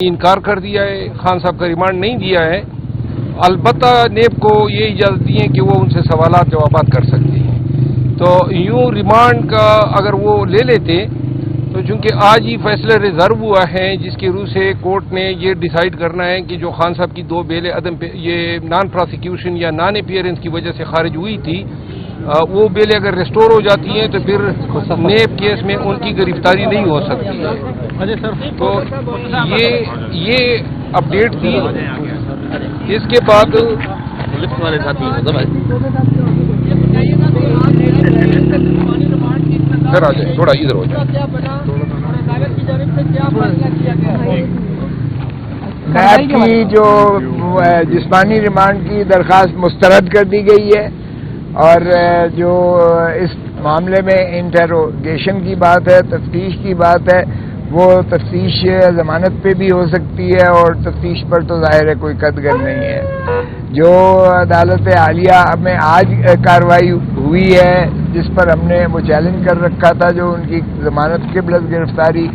انکار کر دیا ہے، خان صاحب کا ریمانڈ نہیں دیا ہے، البتہ نیب کو یہ اجازت دی ہے کہ وہ ان سے سوالات جوابات کر سکتے ہیں۔ تو یوں ریمانڈ کا اگر وہ لے لیتے تو چونکہ آج ہی فیصلہ ریزرو ہوا ہے جس کی روح سے کورٹ نے یہ ڈیسائیڈ کرنا ہے کہ جو خان صاحب کی دو بیلیں یہ نان پراسیکیوشن یا نان اپیئرنس کی وجہ سے خارج ہوئی تھی، وہ بیلیں اگر ریسٹور ہو جاتی ہیں تو پھر نیب کیس میں ان کی گرفتاری نہیں ہو سکتی ہے۔ تو یہ اپڈیٹ تھی۔ اس کے بعد سر آ جائیں، تھوڑا ادھر ہو جائیں۔ نیب کی جو جسمانی ریمانڈ کی درخواست مسترد کر دی گئی ہے، اور جو اس معاملے میں انٹروگیشن کی بات ہے، تفتیش کی بات ہے، وہ تفتیش ضمانت پہ بھی ہو سکتی ہے، اور تفتیش پر تو ظاہر ہے کوئی قدغن نہیں ہے۔ جو عدالت عالیہ میں آج کارروائی ہوئی ہے جس پر ہم نے وہ چیلنج کر رکھا تھا، جو ان کی ضمانت کے بلس گرفتاری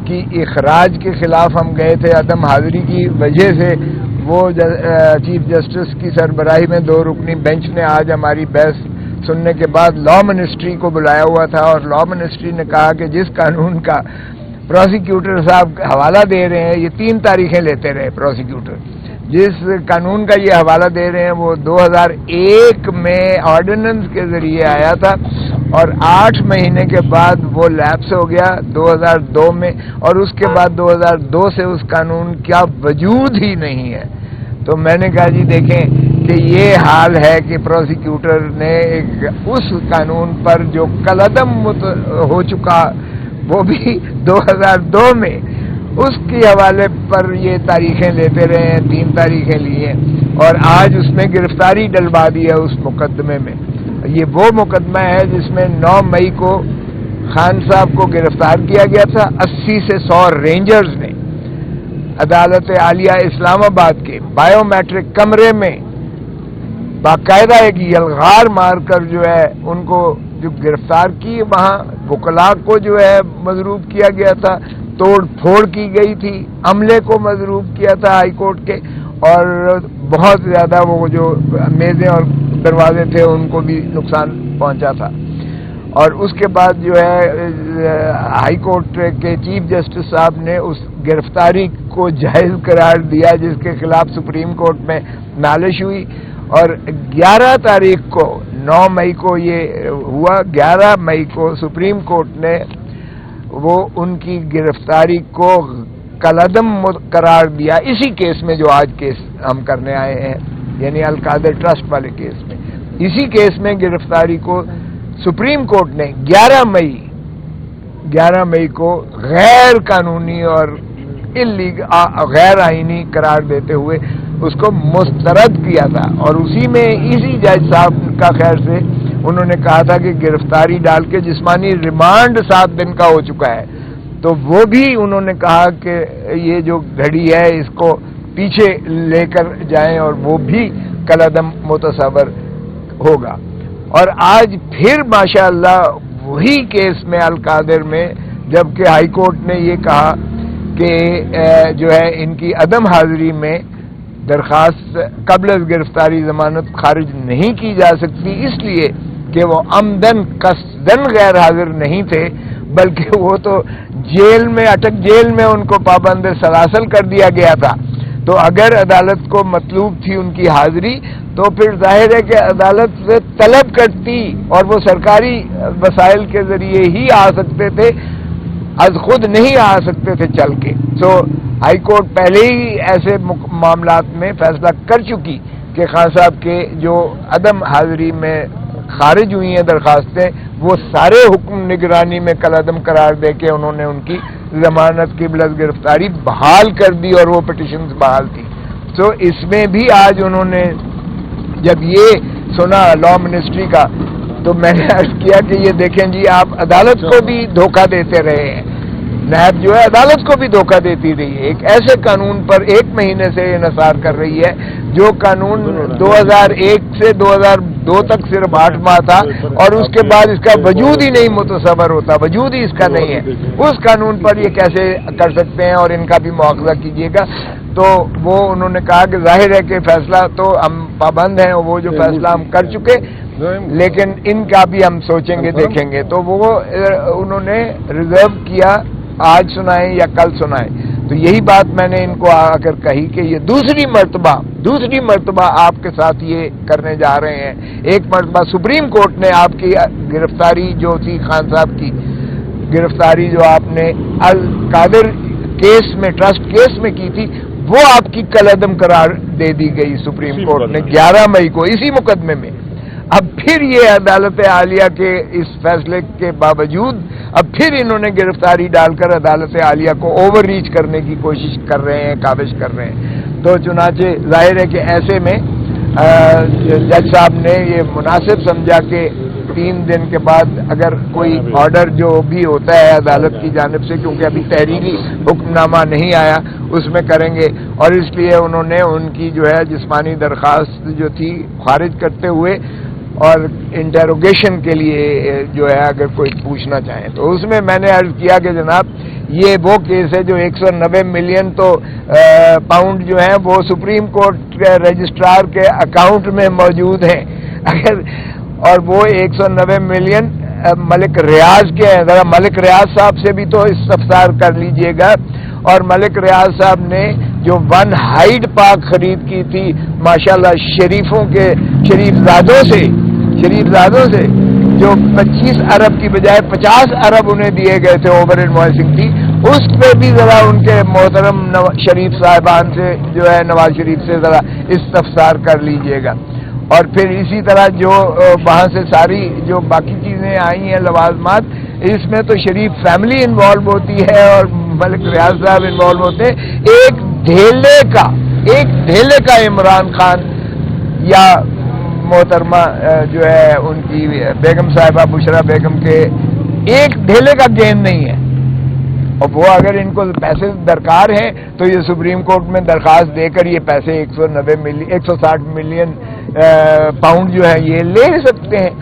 کی اخراج کے خلاف ہم گئے تھے عدم حاضری کی وجہ سے، وہ چیف جسٹس کی سربراہی میں 2 رکنی بینچ نے آج ہماری بحث سننے کے بعد لا منسٹری کو بلایا ہوا تھا، اور لا منسٹری نے کہا کہ جس قانون کا پروسیکیوٹر صاحب حوالہ دے رہے ہیں، یہ 3 تاریخیں لیتے رہے پروسیکیوٹر، جس قانون کا یہ حوالہ دے رہے ہیں وہ 2001 میں آرڈیننس کے ذریعے آیا تھا، اور 8 مہینے کے بعد وہ لیپس ہو گیا 2002 میں، اور اس کے بعد 2002 سے اس قانون کا وجود ہی نہیں ہے۔ تو میں نے کہا جی دیکھیں کہ یہ حال ہے کہ پروسیکیوٹر نے اس قانون پر جو کالعدم ہو چکا وہ بھی 2002 میں، اس کے حوالے پر یہ تاریخیں لیتے رہے ہیں، 3 تاریخیں لی ہیں، اور آج اس میں گرفتاری ڈلوا دی ہے اس مقدمے میں۔ یہ وہ مقدمہ ہے جس میں 9 مئی کو خان صاحب کو گرفتار کیا گیا تھا 80 سے 100 رینجرز نے عدالت عالیہ اسلام آباد کے بایو میٹرک کمرے میں باقاعدہ ایک یلغار مار کر جو ہے ان کو جو گرفتار کی، وہاں وکلاء کو جو ہے مضروب کیا گیا تھا، توڑ پھوڑ کی گئی تھی، عملے کو مضروب کیا تھا ہائی کورٹ کے، اور بہت زیادہ وہ جو میزیں اور دروازے تھے ان کو بھی نقصان پہنچا تھا۔ اور اس کے بعد جو ہے ہائی کورٹ کے چیف جسٹس صاحب نے اس گرفتاری کو جائز قرار دیا جس کے خلاف سپریم کورٹ میں نالش ہوئی، اور 11 تاریخ کو 9 مئی کو یہ ہوا، 11 مئی کو سپریم کورٹ نے وہ ان کی گرفتاری کو کالعدم قرار دیا، اسی کیس میں جو آج کیس ہم کرنے آئے ہیں، یعنی القادر ٹرسٹ والے کیس میں، اسی کیس میں گرفتاری کو سپریم کورٹ نے 11 مئی کو غیر قانونی اور غیر آئینی قرار دیتے ہوئے اس کو مسترد کیا تھا، اور اسی میں اسی جج صاحب کا خیر سے انہوں نے کہا تھا کہ گرفتاری ڈال کے جسمانی ریمانڈ 7 دن کا ہو چکا ہے، تو وہ بھی انہوں نے کہا کہ یہ جو گھڑی ہے اس کو پیچھے لے کر جائیں، اور وہ بھی کالعدم متصور ہوگا۔ اور آج پھر ماشاءاللہ وہی کیس میں القادر میں، جبکہ ہائی کورٹ نے یہ کہا کہ جو ہے ان کی عدم حاضری میں درخواست قبل از گرفتاری ضمانت خارج نہیں کی جا سکتی، اس لیے کہ وہ عمدن قصدن غیر حاضر نہیں تھے، بلکہ وہ تو جیل میں جیل میں ان کو پابند سلاسل کر دیا گیا تھا۔ تو اگر عدالت کو مطلوب تھی ان کی حاضری تو پھر ظاہر ہے کہ عدالت سے طلب کرتی، اور وہ سرکاری وسائل کے ذریعے ہی آ سکتے تھے، از خود نہیں آ سکتے تھے چل کے۔ تو ہائی کورٹ پہلے ہی ایسے معاملات میں فیصلہ کر چکی کہ خان صاحب کے جو عدم حاضری میں خارج ہوئی ہیں درخواستیں، وہ سارے حکم نگرانی میں کالعدم قرار دے کے انہوں نے ان کی ضمانت کی بلس گرفتاری بحال کر دی، اور وہ پٹیشنز بحال تھی۔ تو اس میں بھی آج انہوں نے جب یہ سنا لا منسٹری کا، تو میں نے عرض کیا کہ یہ دیکھیں جی آپ عدالت کو بھی دھوکہ دیتے رہے ہیں، نیب جو ہے عدالت کو بھی دھوکہ دیتی رہی ہے. ایک ایسے قانون پر 1 مہینے سے انحصار کر رہی ہے جو قانون 2001 سے 2002 تک صرف 8 ماہ تھا اور اس کے بعد اس کا وجود ہی نہیں متصور ہوتا, وجود ہی اس کا نہیں ہے. اس قانون پر یہ کیسے کر سکتے ہیں اور ان کا بھی مواخذہ کیجیے گا. تو وہ انہوں نے کہا کہ ظاہر ہے کہ فیصلہ تو ہم پابند ہیں, وہ جو فیصلہ ہم کر چکے, لیکن ان کا بھی ہم سوچیں گے دیکھیں گے. تو وہ انہوں نے ریزرو کیا آج سنائیں یا کل سنائیں. تو یہی بات میں نے ان کو آ کر کہی کہ یہ دوسری مرتبہ آپ کے ساتھ یہ کرنے جا رہے ہیں. ایک مرتبہ سپریم کورٹ نے آپ کی گرفتاری جو تھی, خان صاحب کی گرفتاری جو آپ نے القادر کیس میں, ٹرسٹ کیس میں کی تھی, وہ آپ کی کالعدم قرار دے دی گئی سپریم کورٹ نے 11 مئی کو اسی مقدمے میں. اب پھر یہ عدالت عالیہ کے اس فیصلے کے باوجود اب پھر انہوں نے گرفتاری ڈال کر عدالت عالیہ کو اوور ریچ کرنے کی کوشش کر رہے ہیں, کاوش کر رہے ہیں. تو چنانچہ ظاہر ہے کہ ایسے میں جج صاحب نے یہ مناسب سمجھا کہ 3 دن کے بعد اگر کوئی آرڈر جو بھی ہوتا ہے عدالت کی جانب سے, کیونکہ ابھی تحریری حکم نامہ نہیں آیا, اس میں کریں گے. اور اس لیے انہوں نے ان کی جو ہے جسمانی درخواست جو تھی خارج کرتے ہوئے اور انٹروگیشن کے لیے جو ہے اگر کوئی پوچھنا چاہیں تو اس میں نے عرض کیا کہ جناب یہ وہ کیس ہے جو 190 ملین تو پاؤنڈ جو ہیں وہ سپریم کورٹ کے رجسٹرار کے اکاؤنٹ میں موجود ہیں. اگر اور وہ 190 ملین ملک ریاض کے ہیں. ذرا ملک ریاض صاحب سے بھی تو استفسار کر لیجئے گا. اور ملک ریاض صاحب نے جو 1 ہائیڈ پارک خرید کی تھی ماشاءاللہ شریفوں کے شریف زادوں سے جو 25 ارب کی بجائے 50 ارب انہیں دیے گئے تھے اوور انوائسنگ تھی, اس پہ بھی ذرا ان کے محترم شریف صاحبان سے جو ہے نواز شریف سے ذرا استفسار کر لیجئے گا. اور پھر اسی طرح جو وہاں سے ساری جو باقی چیزیں آئی ہیں لوازمات, اس میں تو شریف فیملی انوالو ہوتی ہے اور ملک ریاض صاحب انوالو ہوتے ہیں. ایک ڈھیلے کا عمران خان یا محترمہ جو ہے ان کی بیگم صاحبہ بشرا بیگم کے ایک ڈھیلے کا گین نہیں ہے. اور وہ اگر ان کو پیسے درکار ہیں تو یہ سپریم کورٹ میں درخواست دے کر یہ پیسے 160 ملین پاؤنڈ جو ہے یہ لے سکتے ہیں.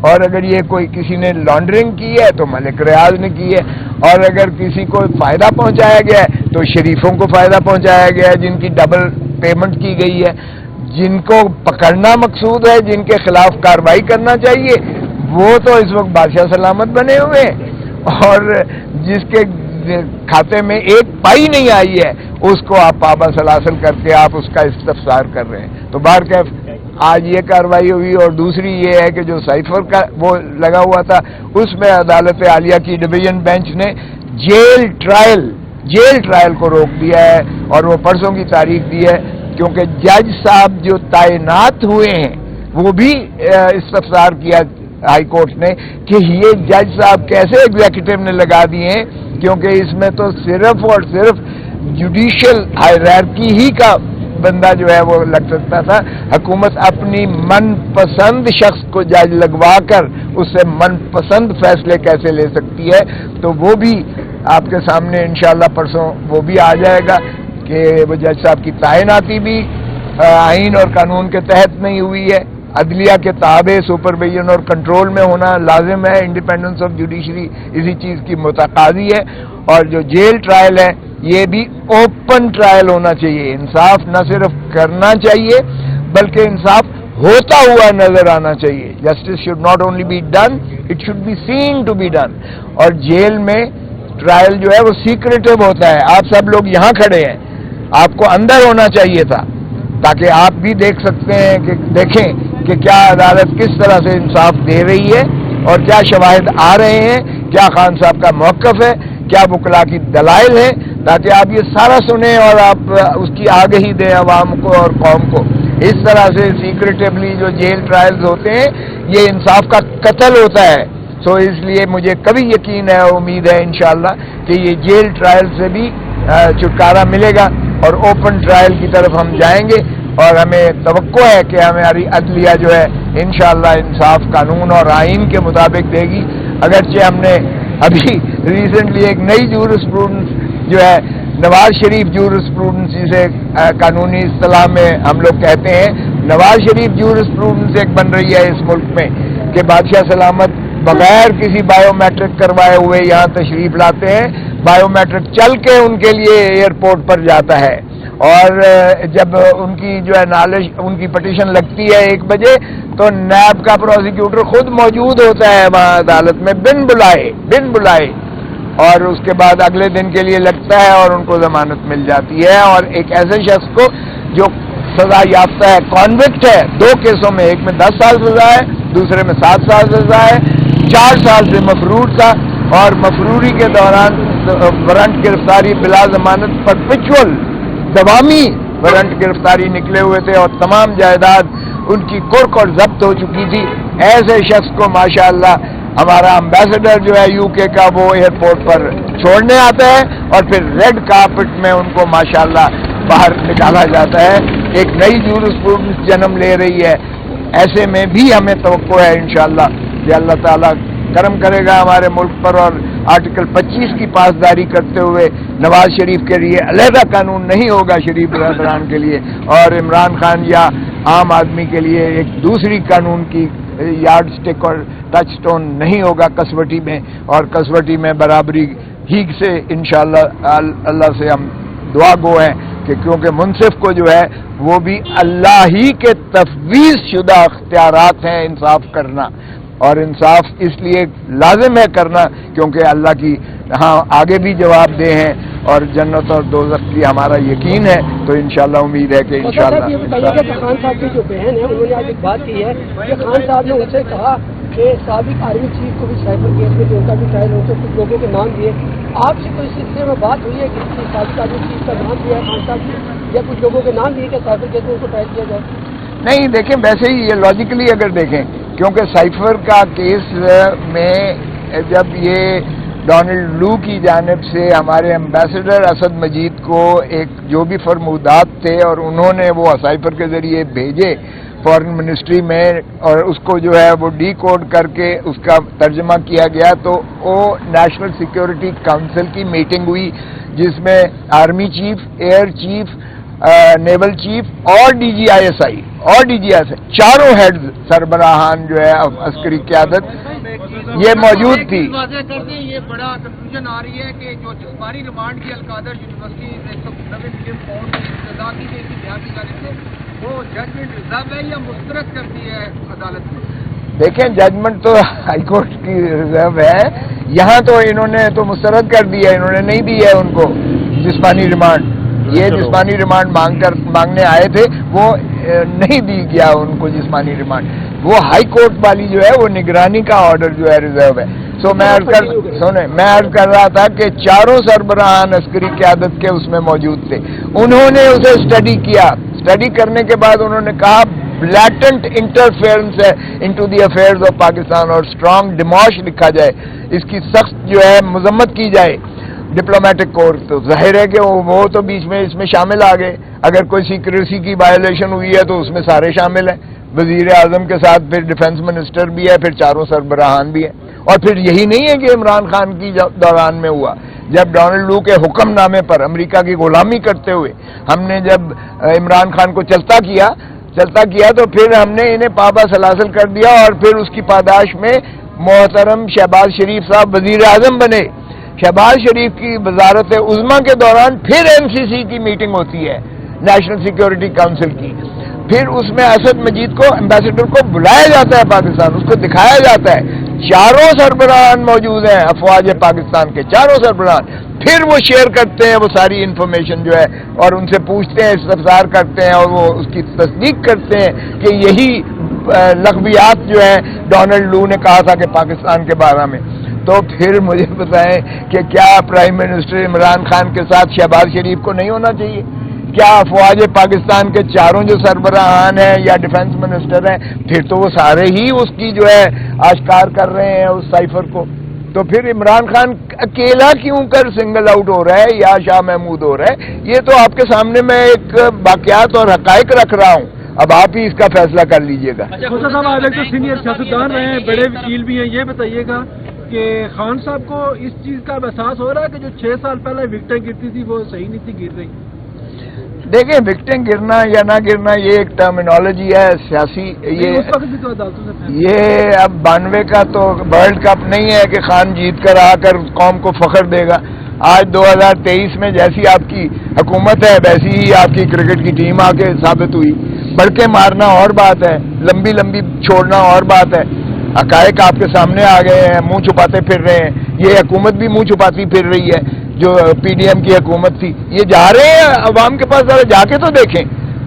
اور اگر یہ کوئی کسی نے لانڈرنگ کی ہے تو ملک ریاض نے کی ہے, اور اگر کسی کو فائدہ پہنچایا گیا ہے تو شریفوں کو فائدہ پہنچایا گیا ہے جن کی ڈبل پیمنٹ کی گئی ہے. جن کو پکڑنا مقصود ہے, جن کے خلاف کارروائی کرنا چاہیے, وہ تو اس وقت بادشاہ سلامت بنے ہوئے ہیں, اور جس کے کھاتے میں 1 پائی نہیں آئی ہے اس کو آپ پابا سلاسل کر کے آپ اس کا استفسار کر رہے ہیں. تو بہرکیف آج یہ کارروائی ہوئی. اور دوسری یہ ہے کہ جو سائفر کا وہ لگا ہوا تھا اس میں عدالت عالیہ کی ڈویژن بینچ نے جیل ٹرائل کو روک دیا ہے, اور وہ پرسوں کی تاریخ دی ہے, کیونکہ جج صاحب جو تعینات ہوئے ہیں وہ بھی استفسار کیا ہائی کورٹ نے کہ یہ جج صاحب کیسے ایگزیکٹو نے لگا دیے ہیں, کیونکہ اس میں تو صرف اور صرف جوڈیشل ہائرارکی ہی کا بندہ جو ہے وہ لگ سکتا تھا. حکومت اپنی من پسند شخص کو جج لگوا کر اس سے من پسند فیصلے کیسے لے سکتی ہے. تو وہ بھی آپ کے سامنے انشاءاللہ پرسوں وہ بھی آ جائے گا کہ وہ جج صاحب کی تعیناتی بھی آئین اور قانون کے تحت نہیں ہوئی ہے. عدلیہ کے تابع سپرویژن اور کنٹرول میں ہونا لازم ہے. انڈیپینڈنس آف جوڈیشری اسی چیز کی متقاضی ہے. اور جو جیل ٹرائل ہے یہ بھی اوپن ٹرائل ہونا چاہیے. انصاف نہ صرف کرنا چاہیے بلکہ انصاف ہوتا ہوا نظر آنا چاہیے. Justice should not only be done, it should be seen to be done. اور جیل میں ٹرائل جو ہے وہ سیکریٹو ہوتا ہے. آپ سب لوگ یہاں کھڑے ہیں, آپ کو اندر ہونا چاہیے تھا تاکہ آپ بھی دیکھ سکتے ہیں کہ دیکھیں کہ کیا عدالت کس طرح سے انصاف دے رہی ہے اور کیا شواہد آ رہے ہیں, کیا خان صاحب کا موقف ہے, کیا وکلا کی دلائل ہیں, تاکہ آپ یہ سارا سنیں اور آپ اس کی آگہی دیں عوام کو اور قوم کو. اس طرح سے سیکریٹیولی جو جیل ٹرائلز ہوتے ہیں یہ انصاف کا قتل ہوتا ہے. سو اس لیے مجھے کبھی یقین ہے, امید ہے انشاءاللہ کہ یہ جیل ٹرائل سے بھی چھٹکارا ملے گا اور اوپن ٹرائل کی طرف ہم جائیں گے. اور ہمیں توقع ہے کہ ہماری عدلیہ جو ہے انشاءاللہ انصاف قانون اور آئین کے مطابق دے گی. اگرچہ ہم نے ابھی ریسنٹلی ایک نئی جورسپروڈنس جو ہے نواز شریف جورسپروڈنس جسے قانونی اصطلاح میں ہم لوگ کہتے ہیں، نواز شریف جورسپروڈنس ایک بن رہی ہے اس ملک میں کہ بادشاہ سلامت بغیر کسی بایو میٹرک کروائے ہوئے یہاں تشریف لاتے ہیں، بایو میٹرک چل کے ان کے لیے ایئرپورٹ پر جاتا ہے، اور جب ان کی جو ہے نالج ان کی پٹیشن لگتی ہے 1 بجے تو نیب کا پروسیکیوٹر خود موجود ہوتا ہے وہاں عدالت میں بن بلائے، اور اس کے بعد اگلے دن کے لیے لگتا ہے اور ان کو ضمانت مل جاتی ہے، اور ایک ایسے شخص کو جو سزا یافتہ ہے، کانوکٹ ہے 2 کیسوں میں، ایک میں 10 سال سزا ہے، دوسرے میں 7 سال سزا ہے، 4 سال سے مفرور تھا، اور مفروری کے دوران وارنٹ گرفتاری بلا ضمانت پرپیچول دوامی وارنٹ گرفتاری نکلے ہوئے تھے، اور تمام جائیداد ان کی کرک اور ضبط ہو چکی تھی۔ ایسے شخص کو ماشاءاللہ ہمارا امبیسڈر جو ہے UK کا وہ ایئرپورٹ پر چھوڑنے آتا ہے، اور پھر ریڈ کارپٹ میں ان کو ماشاءاللہ باہر نکالا جاتا ہے۔ ایک نئی جورسپروڈنس جنم لے رہی ہے، ایسے میں بھی ہمیں توقع ہے انشاءاللہ کہ اللہ تعالیٰ کرم کرے گا ہمارے ملک پر، اور آرٹیکل 25 کی پاسداری کرتے ہوئے نواز شریف کے لیے علیحدہ قانون نہیں ہوگا شریف برادران کے لیے، اور عمران خان یا عام آدمی کے لیے ایک دوسری قانون کی یارڈ سٹک اور ٹچ سٹون نہیں ہوگا کسوٹی میں، اور کسوٹی میں برابری ہی سے انشاءاللہ اللہ سے ہم دعا گو ہیں کہ کیونکہ منصف کو جو ہے وہ بھی اللہ ہی کے تفویض شدہ اختیارات ہیں انصاف کرنا، اور انصاف اس لیے لازم ہے کرنا کیونکہ اللہ کی ہاں آگے بھی جواب دہ ہیں، اور جنت اور دوزخ کی ہمارا یقین ہے، تو انشاءاللہ امید ہے کہ انشاءاللہ یہ بتائیے کہ خان صاحب کی جو بہن ہے انہوں نے آج ایک بات کی ہے کہ خان صاحب نے ان سے کہا کہ سابق آرمی چیف کو بھی سائبر کیس میں جو ان کا بھی ٹرائل ہو تو کچھ لوگوں کے نام دیے، آپ سے کوئی سلسلے میں بات ہوئی ہے کہ سابق آرمی چیف کا نام دیا ہے خان صاحب نے، یا کچھ لوگوں کے نام دیے کہ سائبر کیس میں ان کو ٹرائل کیا جائے؟ نہیں، دیکھیں ویسے ہی یہ لاجیکلی اگر دیکھیں، کیونکہ سائفر کا کیس میں جب یہ ڈونلڈ لو کی جانب سے ہمارے امبیسڈر اسد مجید کو ایک جو بھی فرمودات تھے اور انہوں نے وہ سائفر کے ذریعے بھیجے فارن منسٹری میں، اور اس کو جو ہے وہ ڈی کوڈ کر کے اس کا ترجمہ کیا گیا، تو وہ نیشنل سیکیورٹی کونسل کی میٹنگ ہوئی جس میں army chief, air chief, naval chief اور DGISI چاروں ہیڈز سربراہان جو ہے عسکری قیادت یہ موجود تھی۔ یہ بڑا کنفیوژن آ رہی ہے کہ جو جسمانی ریمانڈ کی القادر یونیورسٹی 190 ملین پاؤنڈ کی سزا کی گئی تھی بہار کی جانب سے، وہ ججمنٹ ریزرو ہے یا مسترد کرتی ہے عدالت نے؟ دیکھیں ججمنٹ تو ہائی کورٹ کی ریزرو ہے، یہاں تو انہوں نے تو مسترد کر دیا، انہوں نے نہیں دی ہے ان کو جسمانی ریمانڈ، یہ جسمانی ریمانڈ مانگنے آئے تھے، وہ نہیں دی گیا ان کو جسمانی ریمانڈ، وہ ہائی کورٹ والی جو ہے وہ نگرانی کا آرڈر جو ہے ریزرو ہے۔ سو میں عرض کر رہا تھا کہ چاروں سربراہان عسکری قیادت کے اس میں موجود تھے، انہوں نے اسے اسٹڈی کیا، اسٹڈی کرنے کے بعد انہوں نے کہا بلیٹنٹ انٹرفیئرنس ہے into the affairs of Pakistan, اور اسٹرانگ ڈیموش لکھا جائے، اس کی سخت جو ہے مذمت کی جائے ڈپلومیٹک کورٹ۔ تو ظاہر ہے کہ وہ تو بیچ میں اس میں شامل آ گئے، اگر کوئی سیکریسی کی وائلیشن ہوئی ہے تو اس میں سارے شامل ہیں، وزیر اعظم کے ساتھ پھر ڈیفنس منسٹر بھی ہے، پھر چاروں سربراہان بھی ہیں، اور پھر یہی نہیں ہے کہ عمران خان کی دوران میں ہوا، جب ڈونلڈ لو کے حکم نامے پر امریکہ کی غلامی کرتے ہوئے ہم نے جب عمران خان کو چلتا کیا تو پھر ہم نے انہیں پابا سلاسل کر دیا، اور پھر اس کی پاداش میں محترم شہباز شریف صاحب وزیر اعظم بنے۔ شہباز شریف کی وزارت عظمیٰ کے دوران پھر NCC کی میٹنگ ہوتی ہے نیشنل سیکیورٹی کونسل کی، پھر اس میں اسد مجید کو امبیسڈر کو بلایا جاتا ہے پاکستان، اس کو دکھایا جاتا ہے، چاروں سربراہان موجود ہیں افواج پاکستان کے، چاروں سربراہان، پھر وہ شیئر کرتے ہیں وہ ساری انفارمیشن جو ہے، اور ان سے پوچھتے ہیں، استفسار کرتے ہیں، اور وہ اس کی تصدیق کرتے ہیں کہ یہی لغویات جو ہیں ڈونلڈ لو نے کہا تھا کہ پاکستان کے بارے میں۔ تو پھر مجھے بتائیں کہ کیا پرائم منسٹر عمران خان کے ساتھ شہباز شریف کو نہیں ہونا چاہیے؟ کیا افواج پاکستان کے چاروں جو سربراہان ہیں یا ڈیفنس منسٹر ہیں، پھر تو وہ سارے ہی اس کی جو ہے آشکار کر رہے ہیں اس سائفر کو، تو پھر عمران خان اکیلا کیوں کر سنگل آؤٹ ہو رہا ہے یا شاہ محمود ہو رہا ہے؟ یہ تو آپ کے سامنے میں ایک واقعات اور حقائق رکھ رہا ہوں، اب آپ ہی اس کا فیصلہ کر لیجئے گا۔ صاحب آج ایک تو سینئر سیاستدان رہے ہیں، بڑے وکیل بھی ہیں، یہ بتائیے گا کہ خان صاحب کو اس چیز کا احساس ہو رہا ہے کہ جو 6 سال پہلے وکٹیں گرتی تھی وہ صحیح نہیں تھی گر رہی؟ دیکھیں وکٹیں گرنا یا نہ گرنا یہ ایک ٹرمینالوجی ہے سیاسی. اس وقت بھی تو عدالتوں سے فیصلہ. یہ اب 92 کا تو ورلڈ کپ نہیں ہے کہ خان جیت کر آ کر قوم کو فخر دے گا. آج 2023 میں جیسی آپ کی حکومت ہے ویسی ہی آپ کی کرکٹ کی ٹیم آ کے ثابت ہوئی. بڑکے مارنا اور بات ہے, لمبی لمبی چھوڑنا اور بات ہے. حقائق آپ کے سامنے آ گئے ہیں, منہ چھپاتے پھر رہے ہیں. یہ حکومت بھی منہ چھپاتی پھر رہی ہے جو پی ڈی ایم کی حکومت تھی. یہ جا رہے ہیں عوام کے پاس, ذرا جا کے تو دیکھیں,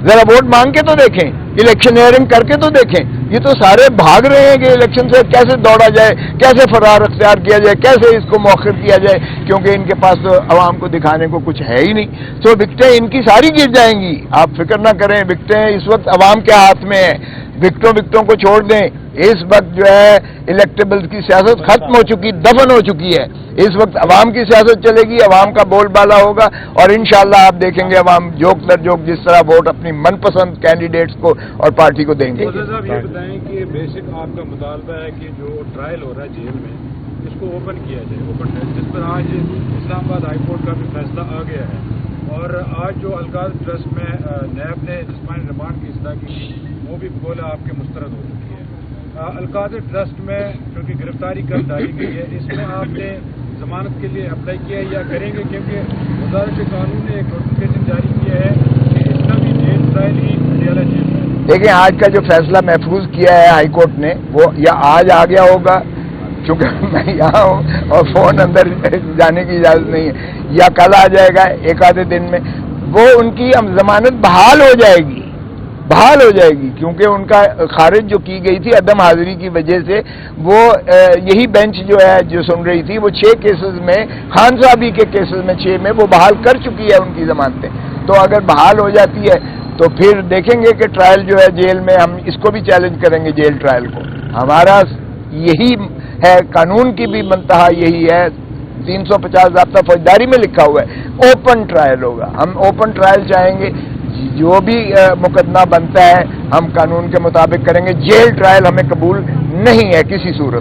ذرا ووٹ مانگ کے تو دیکھیں, الیکشنئرنگ کر کے تو دیکھیں. یہ تو سارے بھاگ رہے ہیں کہ الیکشن سے کیسے دوڑا جائے, کیسے فرار اختیار کیا جائے, کیسے اس کو مؤخر کیا جائے, کیونکہ ان کے پاس تو عوام کو دکھانے کو کچھ ہے ہی نہیں. تو وکٹیں ان کی ساری گر جائیں گی, آپ فکر نہ کریں. وکٹیں اس وقت عوام کے ہاتھ میں ہیں. وکٹوں کو چھوڑ دیں. اس وقت جو ہے الیکٹیبلز کی سیاست ختم ہو چکی, دفن ہو چکی ہے. اس وقت عوام کی سیاست چلے گی, عوام کا بول بالا ہوگا, اور انشاءاللہ آپ دیکھیں گے عوام جوک در جوک جس طرح ووٹ اپنی من پسند کینڈیڈیٹس کو اور پارٹی کو دیں گے. صاحب یہ بتائیں کہ بیسک آپ کا مطالبہ ہے کہ جو ٹرائل ہو رہا ہے جیل میں اس کو اوپن کیا جائے, اوپن ٹرائل, جس پر آج اسلام آباد ہائی کورٹ کا بھی فیصلہ آ گیا ہے. اور آج جو القادر ٹرسٹ میں نیب نے جسمانی ریمانڈ کی اصلاح کی وہ بھی بولا آپ کے مسترد ہو چکی ہے. القادر ٹرسٹ میں چونکہ گرفتاری کر ڈالی گئی ہے, اس میں آپ نے ضمانت کے لیے اپلائی کیا ہے یا کریں گے؟ کیونکہ وزارت قانون نے ایک نوٹیفکیشن جاری کیا ہے کہ اس کا بھی جیل ٹرائل ہی پٹیالہ جیل میں. دیکھیں آج کا جو فیصلہ محفوظ کیا ہے ہائی کورٹ نے وہ یا آج آ گیا ہوگا چونکہ میں یہاں ہوں اور فون اندر جانے کی اجازت نہیں ہے, یا کل آ جائے گا ایک آدھے دن میں. وہ ان کی ضمانت بحال ہو جائے گی, بحال ہو جائے گی, کیونکہ ان کا خارج جو کی گئی تھی عدم حاضری کی وجہ سے, وہ یہی بینچ جو ہے جو سن رہی تھی وہ 6 کیسز میں, خان صاحبی کے کیسز میں 6 میں وہ بحال کر چکی ہے ان کی ضمانتیں. تو اگر بحال ہو جاتی ہے تو پھر دیکھیں گے کہ ٹرائل جو ہے جیل میں, ہم اس کو بھی چیلنج کریں گے جیل ٹرائل کو. ہمارا یہی ہے, قانون کی بھی منتہا یہی ہے, 350 ضابطہ فوجداری میں لکھا ہوا ہے اوپن ٹرائل ہوگا. ہم اوپن ٹرائل چاہیں گے, جو بھی مقدمہ بنتا ہے ہم قانون کے مطابق کریں گے. جیل ٹرائل ہمیں قبول نہیں ہے کسی صورت.